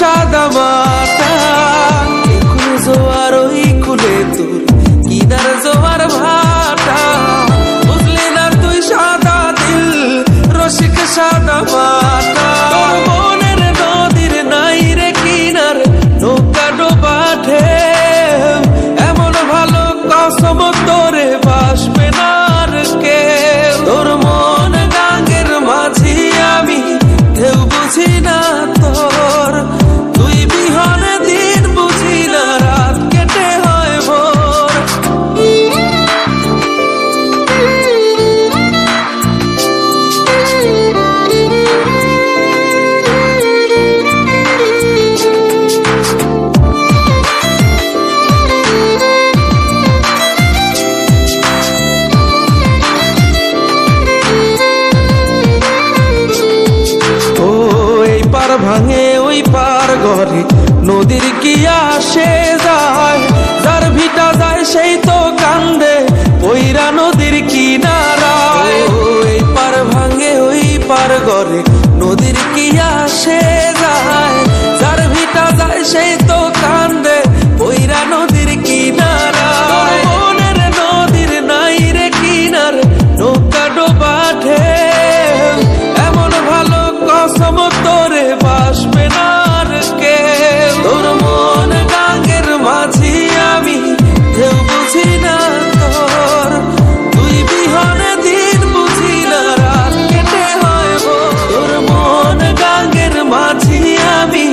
সাদা মাটা, একুল জোয়ার ওই কুলে তোর কিনার জোয়ার ভাটা, বুঝলি না তুই সাদা দিল রসিক সাদা মাটা। তোর মনের নদীর নাই রে কিনার, নৌকা ডোবা ঢেউ, এমন ভালো কসম তোরে বাসবে না আর কেউ। তোর মন গাঙ্গের মাঝি আমি, ঢেউ বুঝি না তোর, তুই বিহনে দিন বুঝি না, রাত কেটে হয় ভোর। ভাঙে ওই পার ঘরে নদীর কি আসে যায়, যার ভিটা যায় সেই তো কান্দে ওইরা নদীর কিনারায়। ওই পার ভাঙে ওই পার ঘরে নদীর কি আসে যায়, যার ভিটা যায় সেই তো কান্দে ওইরা নদীর কিনারায়। মনের নদীর নাই রে কিনার, নৌকা ডোবা ঢেউ, এমন ভালো কসম তোরে বাসবে না আর কেউ। তোর মন গাঙ্গের মাঝি আমি, ঢেউ বুঝি না তোর, তুই বিহনে দিন বুঝি না, রাত কেটে হয় ভোর। তোর মন গাঙ্গের মাঝি আমি,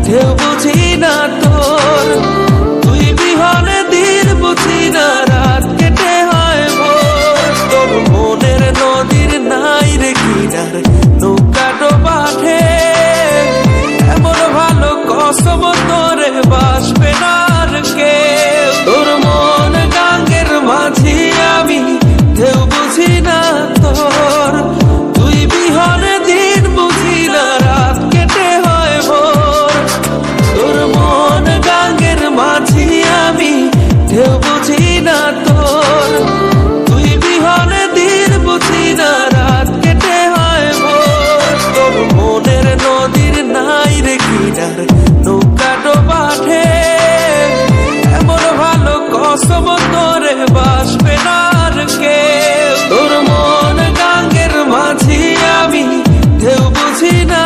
ঢেউ বুঝি না তোর, তুই বিহনে দিন বুঝি না, রাত কেটে হয় ভোর। তোর মনের নদীর নাই রে কিনার, নৌকা ডোবা ঢেউ, এমন ভালো কসম তোরে বাসবে না আর কেউ। তোর মন গাঙ্গের মাঝি আমি, ঢেউ বুঝি না তোর, তুই বিহনে দিন বুঝি না, রাত কেটে হয় ভোর। তোর মন গাঙ্গের মাঝি আমি, ঢেউ বুঝি না তোর, তুই বিহনে দিন বুঝি না, রাত কেটে হয় ভোর। তোর মনের নদীর নাই রে কিনার, নৌকা ডোবা ঢেউ, এমন ভালো কসম তোরে বাসবে না আর কেউ। তোর মন গাঙ্গের মাঝি আমি, ঢেউ বুঝি না